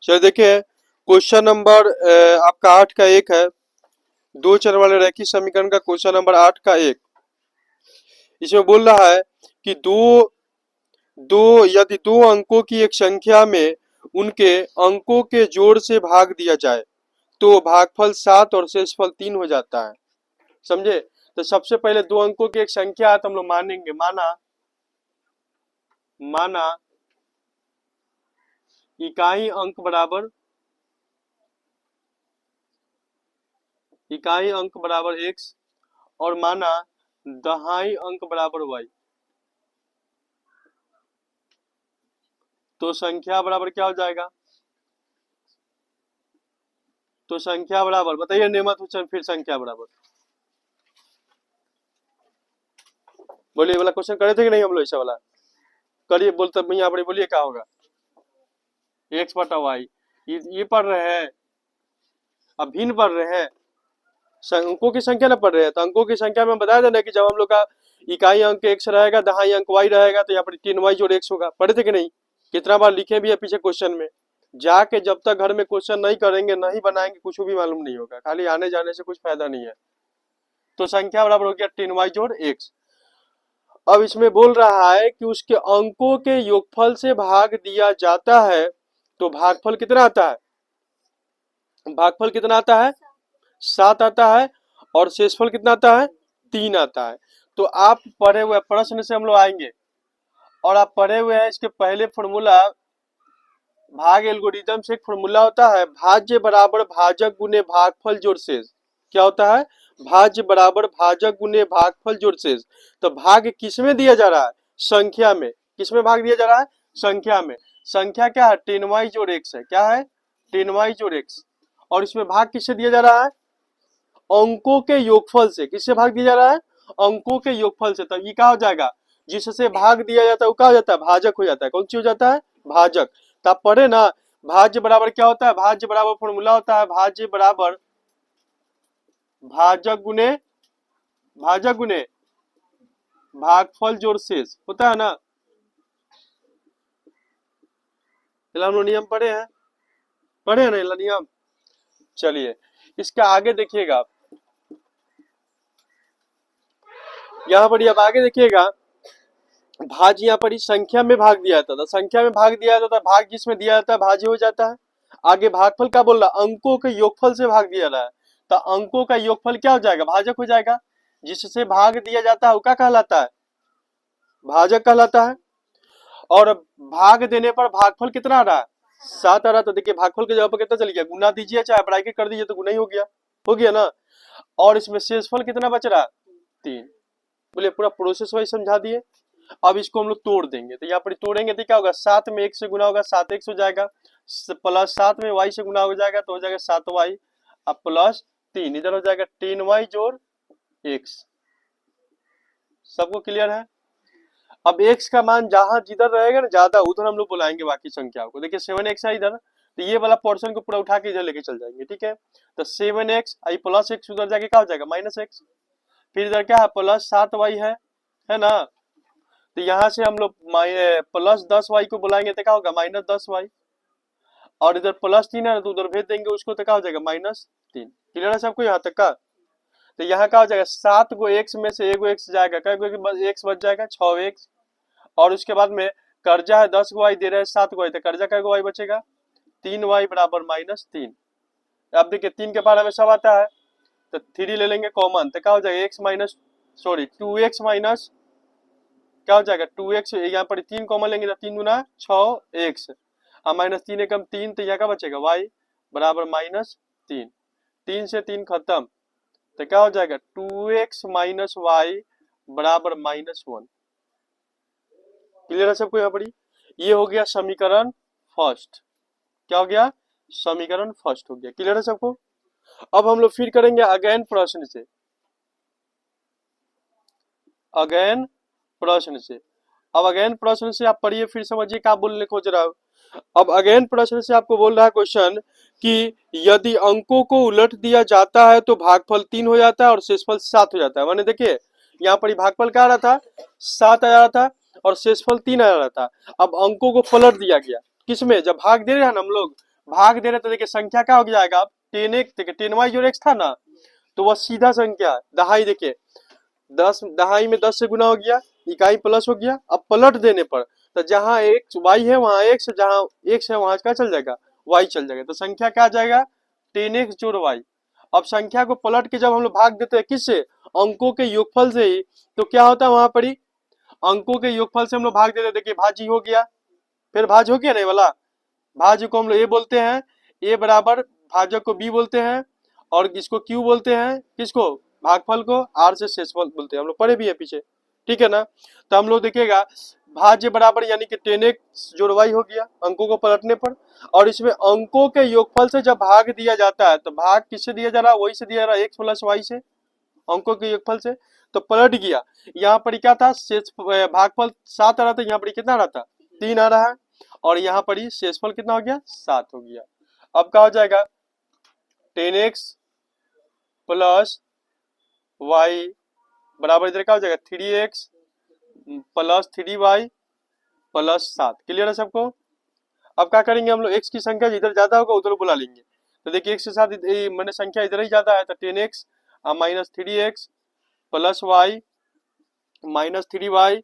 चलिए देखिए, question number आपका 8 का 1 है। दो चर वाले रैखिक समीकरण का क्वेश्चन नंबर 8 का 1। इसमें बोल रहा है कि दो दो यदि दो अंकों की एक संख्या में उनके अंकों के जोड़ से भाग दिया जाए तो भागफल 7 और शेषफल 3 हो जाता है। समझे? तो सबसे पहले दो अंकों की एक संख्या है तो हम लोग मानेंगे, माना इकाई अंक बराबर x और माना दहाई अंक बराबर y। तो संख्या बराबर क्या हो जाएगा? तो संख्या बराबर बताइए नेमत हुसैन, फिर संख्या बराबर बोलिए। वाला क्वेश्चन करे थे कि नहीं हम लोग? ऐसा वाला करिए, बोलते भैया आप बोलिए क्या होगा? x बटा वाई। ये पढ़ रहे हैं, अब भिन्न पढ़ रहे हैं, अंकों की संख्या ना पढ़ रहे हैं। तो अंकों की संख्या में बताया था ना कि जब हम लोग का इकाई अंक x रहेगा, दहाई अंक y रहेगा, तो यहाँ पर 3y जोड़ x होगा। पढ़े थे कि नहीं? कितना बार लिखे भी है पीछे क्वेश्चन में। जाके जब तक घर में क्वेश्चन नहीं करेंगे, नहीं बनाएंगे, कुछ भी मालूम नहीं होगा। खाली आने जाने से कुछ फायदा नहीं है। तो संख्या बराबर हो गया 3y जोड़ x। अब इसमें बोल रहा है कि उसके अंकों के योगफल से भाग दिया जाता है तो भागफल कितना आता है? भागफल कितना आता है? 7 आता है। और शेषफल कितना आता है? 3 आता है। तो आप पढ़े हुए प्रश्न से हम लोग आएंगे, और आप पढ़े हुए हैं इसके पहले फॉर्मूला, भाग एल्गोरिथम से एक फॉर्मूला होता है, भाज्य बराबर भाजक गुने भागफल जोड़ शेष। क्या होता है? भाज्य बराबर भाजक गुने भागफल जोड़ शेष। तो भाग किसमें दिया जा रहा है? संख्या में। किसमें भाग दिया जा रहा है? संख्या में। संख्या क्या है? 10y जोड़ x है। क्या है? 10y जोड़ x। और इसमें भाग किससे दिया जा रहा है? अंकों के योगफल से। किससे भाग दिया जा रहा है? अंकों के योगफल से। तो ये क्या हो जाएगा? जिससे भाग दिया जाता है वो क्या हो जाता है? भाजक हो जाता है। कौन सी हो जाता है? भाजक। तो आप पढ़े ना, भाज्य बराबर क्या होता है? भाज्य बराबर फॉर्मूला होता है भाज्य बराबर भाजक गुने भागफल जोड़ शेष होता है ना। हम लोग नियम पढ़े हैं ना ये नियम। चलिए इसका आगे देखिएगा, यहाँ पर अब आगे देखिएगा, भाज यहाँ पर इस संख्या में भाग दिया जाता था। संख्या में भाग दिया जाता है, भाग जिसमें दिया जाता है भाज्य हो जाता है। आगे भागफल क्या बोल रहा? अंकों के योगफल से भाग दिया रहा है, तो अंकों का योगफल क्या हो जाएगा? भाजक हो जाएगा। जिससे भाग दिया जाता है वो क्या कहलाता है? भाजक कहलाता है। और भाग देने पर भागफल कितना आ रहा है? 7 आ रहा है। तो देखिए भागफल के जगह पर कितना चल गया? गुना दीजिए चाहे ब्रैकेट कर दीजिए तो गुना ही हो गया ना। और इसमें शेषफल कितना बच रहा है? 3। बोले पूरा प्रोसेस वाइज समझा दिए। अब इसको हम लोग तोड़ देंगे, तो यहाँ पर तोड़ेंगे तो क्या होगा? 7 में 1 से गुना होगा, 7x हो जाएगा, प्लस 7 में y से गुना हो जाएगा तो हो जाएगा 7y, अब प्लस 3 इधर हो जाएगा 10y जोड़ x। सबको क्लियर है? अब x का मान जहां जिधर रहेगा ना ज्यादा, उधर हम लोग बुलाएंगे बाकी संख्याओं को। देखिए 7x है इधर, तो ये वाला पोर्शन को पूरा उठा के इधर लेके चल जाएंगे। ठीक है, तो 7x आई प्लस x उधर जाके क्या हो जाएगा? Minus x। फिर इधर क्या है? प्लस 7y है ना। तो यहाँ से हम लोग प्लस 10y को बुलाएंगे तो क्या होगा? Minus 10y। और इधर प्लस 3 है ना, तो उधर भेज देंगे उसको तो क्या हो जाएगा? माइनस 3। क्लियर है सबको यहाँ तक का? तो यहाँ क्या हो जाएगा? 7 गो x में से एगो x जाएगा, क्या x बच जाएगा? 6x। और उसके बाद में कर्जा है 10 गो y दे रहे हैं 7 गो y, तो कर्जा का y बचेगा? 3y बराबर माइनस 3। अब देखिए 3 के बाद हमें सब आता है, तो 3 ले लेंगे कॉमन, तो क्या हो जाएगा? x माइनस 2x माइनस क्या हो जाएगा? 2x। यहाँ पर 3 कॉमन लेंगे तो 3 गुना 6x, और माइनस 3 एकम 3, तो यहाँ का बचेगा y बराबर माइनस 3। 3 से 3 खत्म, तो क्या हो जाएगा? 2x माइनस वाई बराबर माइनस 1। क्लियर है सबको यहाँ पर? ये हो गया समीकरण फर्स्ट। क्या हो गया? समीकरण फर्स्ट हो गया। क्लियर है सबको? अब हम लोग फिर करेंगे अगेन प्रश्न से। अगेन प्रश्न से, अब अगेन प्रश्न से आप पढ़िए, फिर समझिए क्या बोलने खोज रहा हूं। अब अगेन प्रश्न से आपको बोल रहा है क्वेश्चन कि यदि अंकों को उलट दिया जाता है तो भागफल 3 हो जाता है और शेषफल 7 हो जाता है। मैंने देखिए यहाँ पर भागफल क्या आ रहा था? 7 आ रहा था और शेषफल 3 आ रहा था। अब अंकों को पलट दिया गया, किसमें? जब भाग दे रहे हैं ना हम लोग, भाग दे रहे तो देखिए संख्या क्या हो जाएगा, अब 10x देखिए 10y जो x था ना, तो वह सीधा संख्या है। दहाई देखिए 10 दहाई में 10 से गुना हो गया, इकाई प्लस हो गया। अब पलट देने पर तो जहाँ x y है वहाँ x, जहाँ x है वहाँ क्या चल जाएगा, y चल जाएगा। तो संख्या क्या आ जाएगा, 10x जोड़ y। अब संख्या को पलट के जब हम लोग भाग देते हैं किससे, अंकों के योगफल से ही, तो क्या होता है वहां पर ही अंकों के योगफल से हम लोग भाग देते हैं। देखिए भाजी हो गया, फिर भाज हो गया नहीं वाला, भाज्य को हम लोग ए बोलते हैं, ए बराबर भाजक को बी बोलते हैं, और इसको क्यू बोलते हैं, किसको, भागफल को, आर से शेषफल बोलते हैं, हम लोग पढ़े भी है पीछे, ठीक है ना। तो हम लोग देखिएगा भाज्य बराबर यानी कि 10x जोड़ y हो गया अंकों को पलटने पर, और इसमें अंकों के योगफल से जब भाग दिया जाता है तो भाग किससे दिया जा रहा है, वही से दिया जा रहा है x प्लस वाई से, अंकों के योगफल से। तो पलट गया, यहाँ पर क्या था, शेष भागफल 7 आ रहा था, यहाँ पर कितना आ रहा था, 3 आ रहा है, और यहाँ पर ही शेषफल कितना हो गया, 7 हो गया। अब क्या हो जाएगा, 10x प्लस वाई बराबर इधर क्या हो जाएगा, 3x plus 3y plus 7। Clear है सबको। अब क्या करेंगे हम लोग, x की संख्या इधर ज्यादा होगा उधर बुला लेंगे। तो देखिए x के साथ मैंने संख्या इधर ही ज्यादा है, तो 10x minus 3x plus Y minus 3y,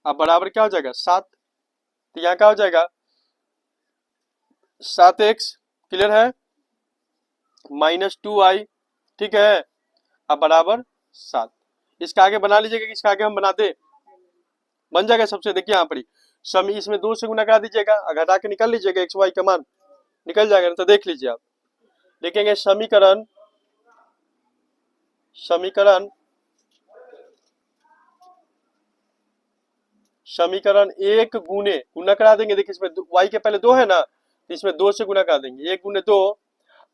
अब बराबर क्या हो जाएगा 7। तो यहाँ क्या हो जाएगा 7x, क्लियर है, माइनस 2y, ठीक है, अब बराबर 7। इसका आगे बना लीजिएगा कि इसका आगे हम बनाते, बन जाएगा सबसे। देखिए यहाँ पर ही समी इसमें 2 से गुना करा दीजिएगा, घटा के निकाल लीजिएगा एक्स वाई का मान निकल जाएगा। तो देख लीजिए आप, देखेंगे समीकरण समीकरण समीकरण 1 गुने गुना करा देंगे। देखिए इसमें y के पहले 2 है ना, तो इसमें 2 से गुना करा देंगे, 1 गुने 2।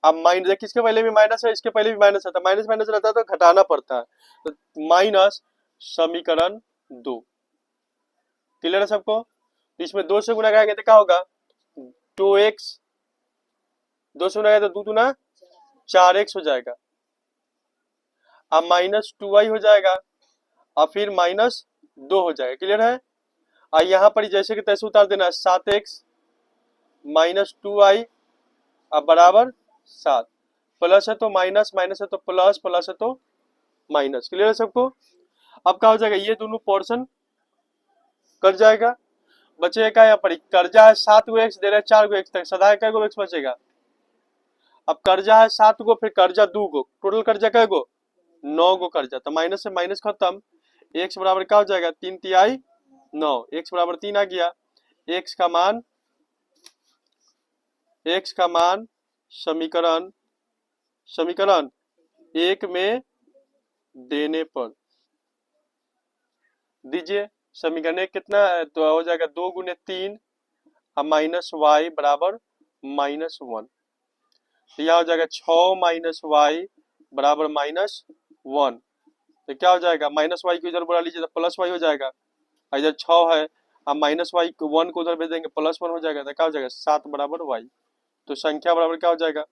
अब माइनस देखिए इसके पहले भी माइनस है, इसके पहले भी माइनस है, तो माइनस माइनस रहता है तो घटाना पड़ता है, तो माइनस समीकरण 2। क्लियर है सबको। तो इसमें 2 से गुना कराएंगे तो क्या होगा, 2x, 2 से गुना करें तो 2 दूना 4x हो जाएगा, अब माइनस 2y हो जाएगा, और फिर माइनस 2 हो जाएगा। क्लियर है। और यहाँ पर जैसे कि तैसे उतार देना है, 7x माइनस 2y अब बराबर 7, प्लस है तो माइनस, माइनस है तो प्लस, प्लस है तो माइनस। क्लियर है सबको। अब क्या हो जाएगा, ये दोनों पोर्शन कट जाएगा, बचेगा क्या, यहाँ पर कर्जा है 7 गो एक्स दे रहे हैं 4 गो एक्स तक, सदा कै गो एक्स बचेगा। अब कर्जा है 7 गो, फिर कर्जा 2 गो, टोटल कर्जा कै गो 9 गो कर्जा, तो माइनस से माइनस खत्म, एक्स बराबर क्या हो जाएगा 3 तिहाई 9, एक्स बराबर 3 आ गया। एक्स का मान समीकरण समीकरण 1 में देने पर दीजिए, समीकरण 1 कितना है, तो हो जाएगा 2 गुने 3 अब माइनस वाई बराबर माइनस 1, तो यहाँ हो जाएगा 6 माइनस वाई बराबर माइनस 1। तो क्या हो जाएगा, माइनस वाई को इधर बुला लीजिए तो प्लस वाई हो जाएगा, इधर 6 है, अब माइनस वाई को 1 को उधर भेज देंगे प्लस 1 हो जाएगा, तो क्या हो जाएगा 7 बराबर वाई। तो संख्या बराबर क्या हो जाएगा,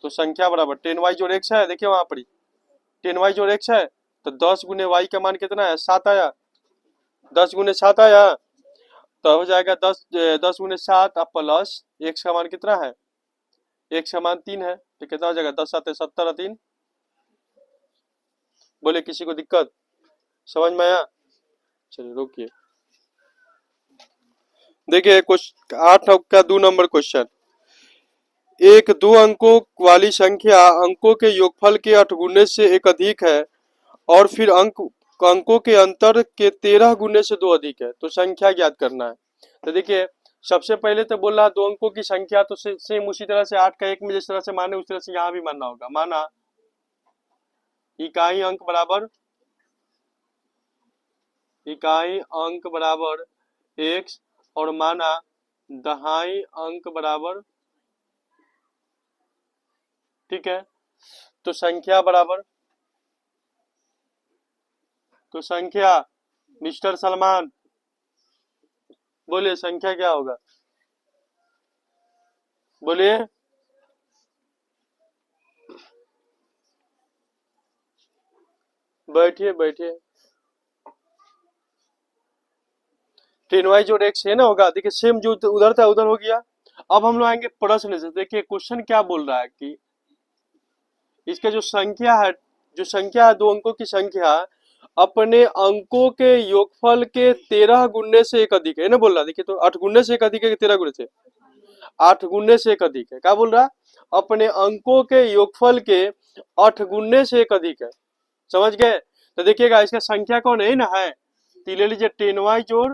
तो संख्या बराबर 10y जोड़ x है, देखिए वहां पर 10y जोड़ x है, तो 10 गुने y का मान कितना है 7 आया, 10 गुने 7 आया, तो हो जाएगा 10 गुने 7 अब प्लस x का मान कितना है, x का मान 3 है, तो कितना हो जाएगा 10 7 70 3। बोले किसी को दिक्कत समझ में आया, चलिए रोकिए। देखिए कुछ 8 का 2 नंबर क्वेश्चन, एक 2 अंकों वाली संख्या अंकों के योगफल के 8 गुने से एक अधिक है, और फिर अंकों के अंतर के 13 गुने से 2 अधिक है, तो संख्या ज्ञात करना है। तो देखिए सबसे पहले तो बोल रहा 2 अंकों की संख्या, तो सेम उसी तरह से 8 का 1 में जिस तरह से माने उस तरह से यहाँ भी मानना होगा। माना इकाई अंक बराबर x, और माना दहाई अंक बराबर, ठीक है, तो संख्या बराबर, तो संख्या मिस्टर सलमान बोलिए संख्या क्या होगा, बोलिए। बैठिए बैठिए, 10y जोड़ x है ना होगा, देखिए सेम जो उधर था उधर हो गया, अब हम लोग आएंगे प्रश्न से। देखिए क्वेश्चन क्या बोल रहा है कि इसका जो संख्या है 2 अंकों की संख्या अपने अंकों के योगफल के 13 गुने से एक अधिक है ना बोल रहा है। देखिए तो 8 गुने से एक अधिक है कि 13 गुने से? 8 गुने से एक अधिक है। क्या बोल रहा है? अपने अंकों के योगफल के 8 गुने से एक अधिक है। समझ गए? तो देखिएगा इसका संख्या कौन है ना, है तो ले लीजिए 10y जोड़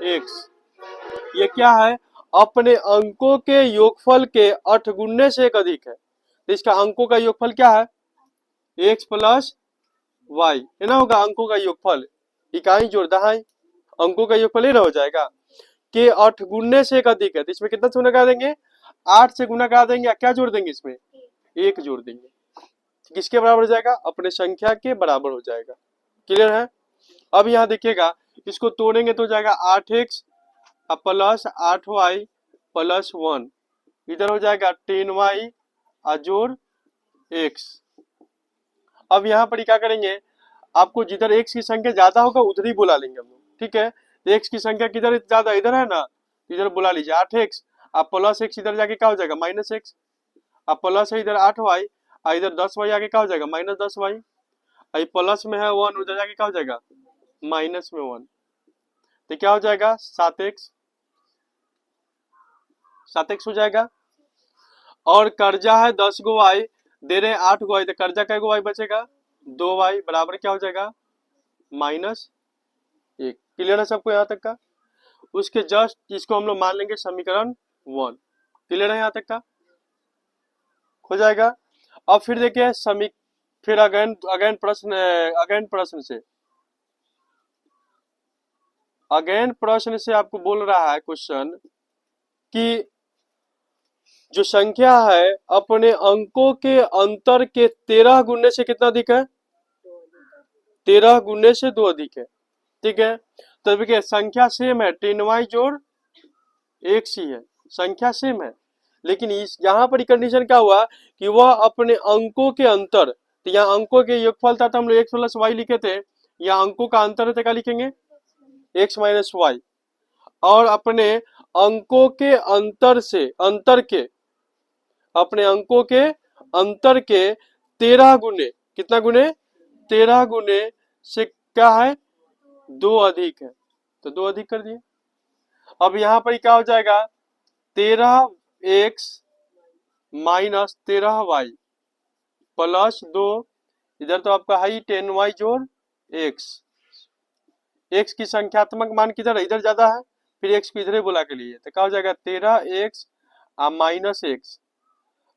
x। ये क्या है? अपने अंकों के योगफल के 8 गुने से एक अधिक है। तो इसका अंकों का योगफल क्या है? x प्लस y है ना, होगा अंकों का योगफल। इकाई जोड़ दहाई, अंकों का योगफल ये ना हो जाएगा कि 8 गुने से एक अधिक है। तो इसमें कितना से गुना करा देंगे? 8 से गुना करा देंगे। क्या जोड़ देंगे इसमें? 1 जोड़ देंगे। किसके बराबर हो जाएगा? अपने संख्या के बराबर हो जाएगा। क्लियर है? अब यहाँ देखिएगा इसको तोड़ेंगे तो हो जाएगा 8x प्लस 8y प्लस 1, इधर हो जाएगा 10y जोड़ x। अब यहाँ पर क्या करेंगे, आपको जिधर x की संख्या ज्यादा होगा उधर ही बुला लेंगे हम लोग, ठीक है? तो x की संख्या किधर ज्यादा? इधर है ना, इधर बुला लीजिए 8x प्लस x, इधर जाके क्या हो जाएगा? Minus x। प्लस है इधर 8y इधर 10y आगे क्या हो जाएगा? Minus 10y। प्लस में है 1, उधर जाके क्या हो जाएगा? माइनस में 1। तो क्या हो जाएगा? 7x। 7x हो जाएगा। और कर्जा है 10 गो y, दे रहे हैं 8 गो y, तो कर्जा कै गो y बचेगा? 2y बराबर क्या हो जाएगा? -1। क्लियर है सबको यहाँ तक का? उसके जस्ट इसको हम लोग मान लेंगे समीकरण 1। क्लियर है यहाँ तक का? हो जाएगा। अब फिर देखिए फिर अगेन प्रश्न से आपको बोल रहा है क्वेश्चन कि जो संख्या है अपने अंकों के अंतर के 13 गुने से कितना अधिक है? 13 गुने से 2 अधिक है। ठीक है, तो देखिए संख्या सेम है, 10y जोड़ x ही है, संख्या सेम है। लेकिन इस यहाँ पर कंडीशन क्या हुआ कि वह अपने अंकों के अंतर, तो यहाँ अंकों के योगफल था तो हम लोग x प्लस वाई लिखे थे, यहाँ अंकों का अंतर है तो क्या लिखेंगे? x minus Y. और अपने अंकों के अंतर के अपने अंकों के अंतर के 13 गुने, कितना गुने? 13 गुने से क्या है? 2 अधिक है, तो 2 अधिक कर दिए। अब यहाँ पर क्या हो जाएगा? 13x माइनस 13y प्लस 2, इधर तो आपका है 10y जोड़ x। x की संख्यात्मक मान किधर है? इधर ज्यादा है, फिर x को इधर ही बुला के लिए, तो क्या हो जाएगा? 13x minus x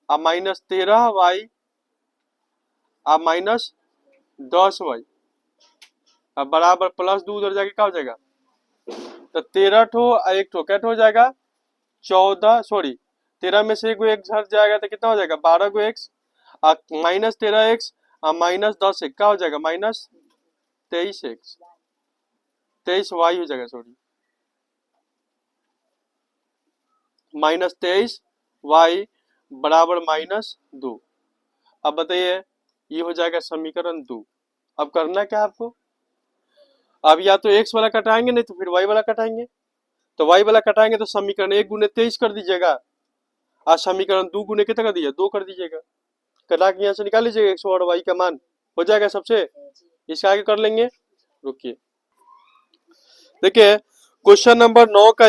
minus 13y minus 10y अब बराबर प्लस 2, उधर जाके क्या हो जाएगा? तो 13 ठो एक ठो क्या हो जाएगा? 14, सॉरी 13 में से एक हट जाएगा तो कितना हो जाएगा? 12 को x minus 13x minus 10x क्या हो जाएगा? माइनस 23x, 23y हो जाएगा, सॉरी माइनस 23y बराबर -2। अब बताइए ये हो जाएगा समीकरण 2। अब करना क्या है आपको? अब या तो x वाला कटाएंगे, नहीं तो फिर y वाला कटाएंगे। तो y वाला कटाएंगे तो समीकरण 1 गुने 23 कर दीजिएगा, आज समीकरण 2 गुने कितना कर दीजिएगा? 2 कर दीजिएगा। कटा के यहाँ से निकाल लीजिएगा x और y का मान, हो जाएगा सबसे। इसके आगे कर लेंगे, रुकिए। देखिए क्वेश्चन नंबर 9 का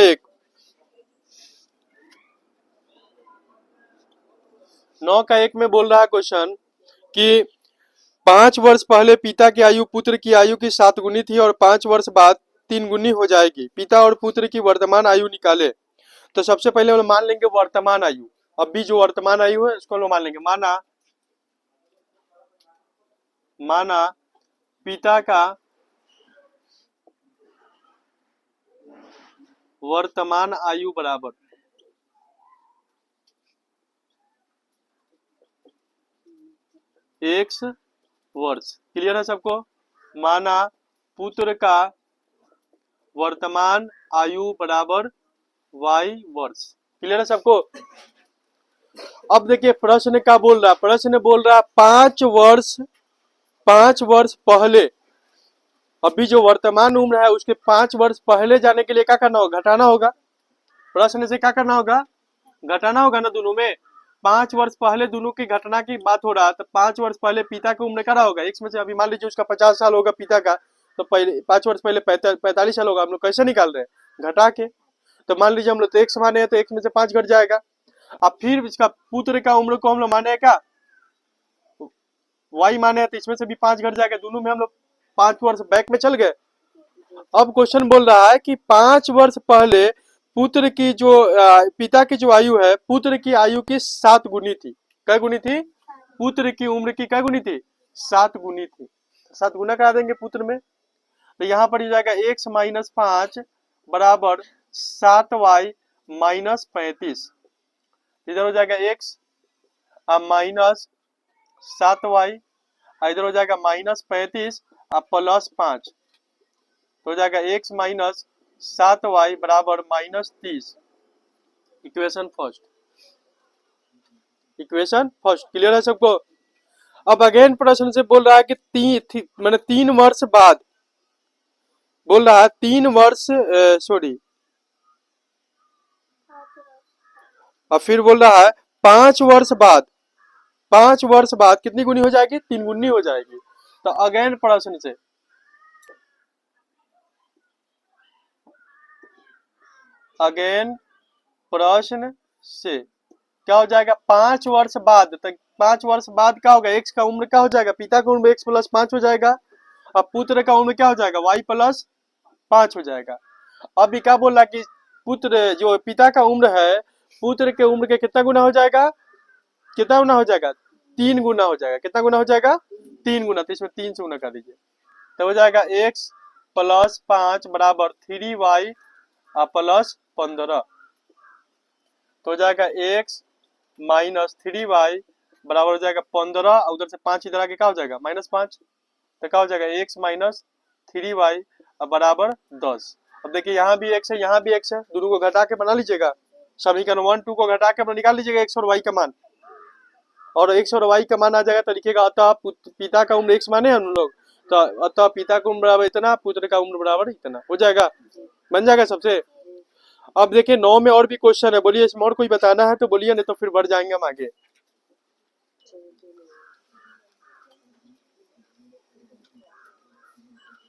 1 में बोल रहा है क्वेश्चन कि 5 वर्ष पहले पिता की आयु पुत्र की आयु की 7 गुनी थी और 5 वर्ष बाद 3 गुनी हो जाएगी। पिता और पुत्र की वर्तमान आयु निकाले। तो सबसे पहले हम मान लेंगे वर्तमान आयु। अब भी जो वर्तमान आयु है इसको हम मान लेंगे। माना पिता का वर्तमान आयु बराबर x वर्ष। क्लियर है सबको? माना पुत्र का वर्तमान आयु बराबर y वर्ष। क्लियर है सबको? अब देखिए प्रश्न क्या बोल रहा है। प्रश्न बोल रहा है 5 वर्ष पहले, अभी जो वर्तमान उम्र है उसके 5 वर्ष पहले जाने के लिए क्या करना होगा? घटाना होगा। प्रश्न से क्या करना होगा? घटाना होगा ना दोनों में। 5 वर्ष पहले दोनों की घटना की बात हो रहा है, तो 5 वर्ष पहले पिता की उम्र क्या होगा, एक्स में से अभी मान लीजिए उसका 50 साल होगा पिता का, तो पहले 5 वर्ष पहले 45 साल होगा। हम लोग कैसे निकाल रहे हैं, घटा के। तो मान लीजिए हम लोग तो एक्स माने हैं, तो एक्स में से 5 घट जाएगा। अब फिर इसका पुत्र का उम्र को हम लोग माने क्या, वाई माने हैं, तो इसमें से भी 5 घट जाएगा। दोनों में हम लोग 5 वर्ष बैक में चल गए। अब क्वेश्चन बोल रहा है कि 5 वर्ष पहले पुत्र की जो पिता की जो आयु है, पुत्र की आयु की 7 गुनी थी। क्या गुनी थी, पुत्र की उम्र की क्या गुनी थी, 7 गुनी थी। 7 गुना करा देंगे पुत्र में, तो यहाँ पर हो जाएगा एक्स माइनस 5 बराबर 7y-35। इधर हो जाएगा एक्स माइनस 7y, इधर हो जाएगा -35 प्लस 5, तो हो जाएगा एक्स माइनस 7y बराबर -30। Equation first, equation first clear है सबको। अब अगेन प्रश्न से बोल रहा है कि मैंने 3 वर्ष बाद, बोल रहा है 3 वर्ष सॉरी, और फिर बोल रहा है 5 वर्ष बाद, 5 वर्ष बाद कितनी गुनी हो जाएगी, 3 गुनी हो जाएगी। तो अगेन प्रश्न से, अगेन प्रश्न से क्या हो जाएगा, 5 वर्ष बाद, तक 5 वर्ष बाद क्या होगा, एक्स का उम्र क्या हो जाएगा, पिता का उम्र एक्स प्लस 5 हो जाएगा, अब पुत्र का उम्र क्या हो जाएगा, वाई प्लस 5 हो जाएगा। अभी क्या बोल रहा कि पुत्र जो पिता का उम्र है, पुत्र के उम्र के कितना गुना हो जाएगा, कितना गुना हो जाएगा, 3 गुना हो जाएगा। कितना गुना हो जाएगा, 3 गुना, तो इसमें 3 से गुना कर दीजिए, तो हो जाएगा एक्स प्लस 5 बराबर 3y प्लस 15, तो हो जाएगा एक्स माइनस 3y बराबर हो जाएगा 15, और उधर से 5 इधर आके क्या हो जाएगा, -5, तो क्या हो जाएगा एक्स माइनस 3y बराबर 10। अब देखिए यहाँ भी एक्स है, यहाँ भी एक्स है, दोनों को घटा के बना लीजिएगा, समीकरण 1 2 को घटा के अपना निकाल लीजिएगा एक्स और वाई का मान, और एक्स और वाई का मान आ जाएगा, तो लिखिएगा अतः पिता का उम्र एक्स माने हम लोग, तो अतः पिता का उम्र बराबर इतना, पुत्र का उम्र बराबर इतना, हो जाएगा, बन जाएगा सबसे। अब देखिए 9 में और भी क्वेश्चन है, बोलिए इसमें और कोई बताना है तो बोलिए, नहीं तो फिर बढ़ जाएंगे हम आगे।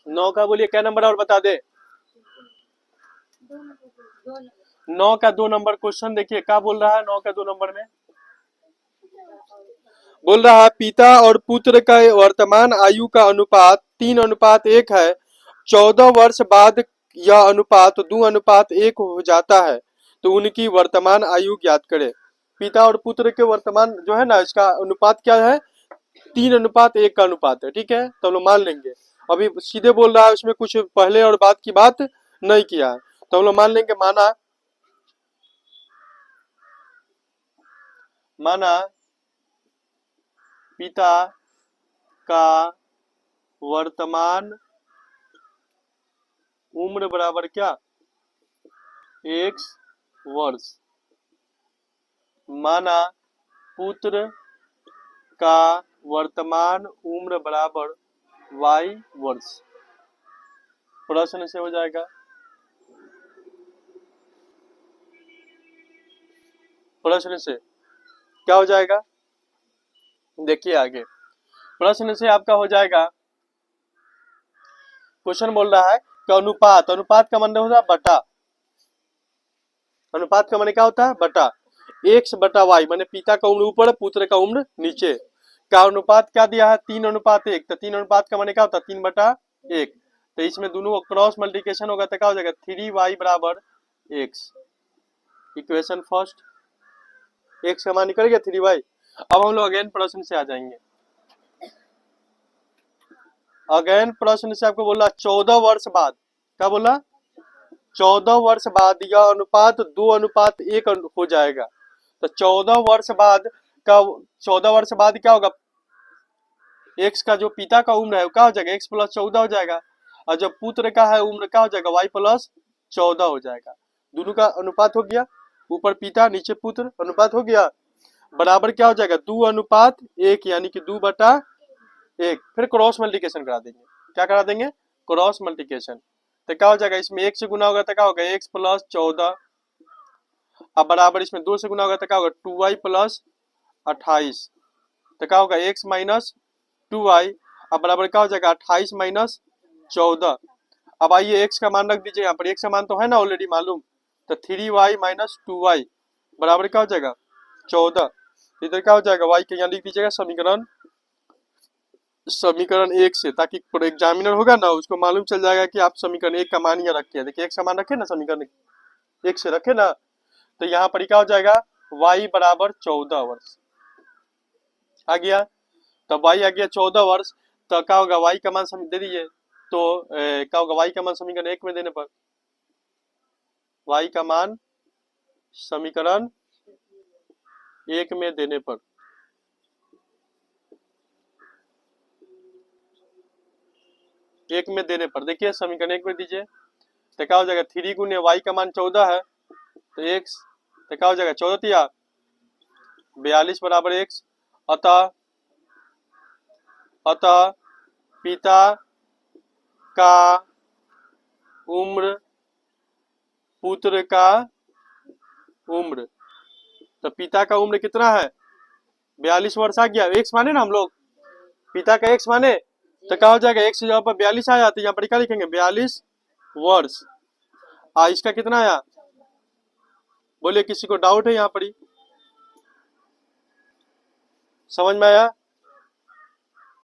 9 का बोलिए क्या नंबर और बता दे, 9 का 2 नंबर क्वेश्चन देखिए क्या बोल रहा है। 9 का 2 नंबर में बोल रहा है पिता और पुत्र का वर्तमान आयु का अनुपात 3:1 है, 14 वर्ष बाद यह अनुपात 2:1 हो जाता है, तो उनकी वर्तमान आयु ज्ञात करे। पिता और पुत्र के वर्तमान जो है ना, इसका अनुपात क्या है, 3:1 का अनुपात है, ठीक है, तो हम लोग मान लेंगे। अभी सीधे बोल रहा है, उसमें कुछ पहले और बाद की बात नहीं किया है, तो हम लोग मान लेंगे, माना पिता का वर्तमान उम्र बराबर क्या, x वर्ष, माना पुत्र का वर्तमान उम्र बराबर y वर्ष। प्रश्न से हो जाएगा, प्रश्न से क्या हो जाएगा, देखिए आगे प्रश्न से आपका हो जाएगा, क्वेश्चन बोल रहा है कि अनुपात, अनुपात का मतलब होता है बटा, अनुपात का माने क्या होता है, बटा, एक्स बटा वाई, माने पिता का उम्र ऊपर पुत्र का उम्र नीचे, का अनुपात क्या दिया है, 3:1, तो 3 अनुपात का माने क्या होता है, 3/1, तो इसमें दोनों क्रॉस मल्टीप्लिकेशन होगा तो क्या हो जाएगा, 3y बराबर एक्स। इक्वेशन फर्स्ट, एक्स का मान निकल गया 3y। अब हम लोग अगेन प्रश्न से आ जाएंगे। अगेन प्रश्न से आपको बोला 14 वर्ष बाद, क्या बोला, 14 वर्ष बाद यह अनुपात 2:1 हो जाएगा, तो 14 वर्ष बाद का, 14 वर्ष बाद क्या होगा, एक्स का जो पिता का उम्र है वो क्या हो जाएगा, एक्स प्लस 14 हो जाएगा, और जो पुत्र का है उम्र क्या हो जाएगा, वाई प्लस 14 हो जाएगा। दोनों का अनुपात हो गया, ऊपर पिता नीचे पुत्र, अनुपात हो गया, बराबर क्या हो जाएगा, 2:1, यानी कि 2/1। फिर क्रॉस मल्टीप्लिकेशन करा देंगे, क्या करा देंगे, क्रॉस मल्टीप्लिकेशन, तो क्या हो जाएगा, इसमें 1 से गुना होगा तो क्या होगा, एक्स प्लस 14, अब बराबर इसमें 2 से गुना होगा तो क्या होगा 2y प्लस 28, तो क्या होगा x माइनस 2y। अब बराबर क्या हो जाएगा 28 माइनस 14। अब आइए x का मान रख दीजिए यहाँ पर, x का मान तो है ना ऑलरेडी मालूम, तो 3y माइनस 2y बराबर क्या हो जाएगा 14। इधर क्या हो जाएगा y के यहाँ लिख दीजिएगा समीकरण 1 से, ताकि एग्जामिनर होगा ना उसको मालूम चल जाएगा कि आप समीकरण 1 का मान यहाँ रखे हैं। देखिए x का मान रखे ना, समीकरण 1 से रखे ना, तो यहाँ पर क्या हो जाएगा y बराबर 14 वर्ष आ गया। तो y आ गया 14 वर्ष, तो क्या होगा y का मान दे दीजिए, तो क्या होगा y का मान समीकरण 1 में देने पर, y का मान समीकरण 1 में देने पर, एक में देने पर देखिए समीकरण 1 में दीजिए, तो क्या हो जाएगा 3 गुने y का मान 14 है, तो x, तो क्या हो जाएगा 14 तिया 42 बराबर x। अतः अतः पिता का उम्र पुत्र का उम्र, तो पिता का उम्र कितना है 42 वर्ष आ गया, x माने ना हम लोग, पिता का x माने, तो क्या हो जाएगा x यहाँ पर 42 आया, तो यहाँ पर क्या लिखेंगे 42 वर्ष। इसका कितना आया, बोलिए किसी को डाउट है यहाँ पर ही, समझ में आया।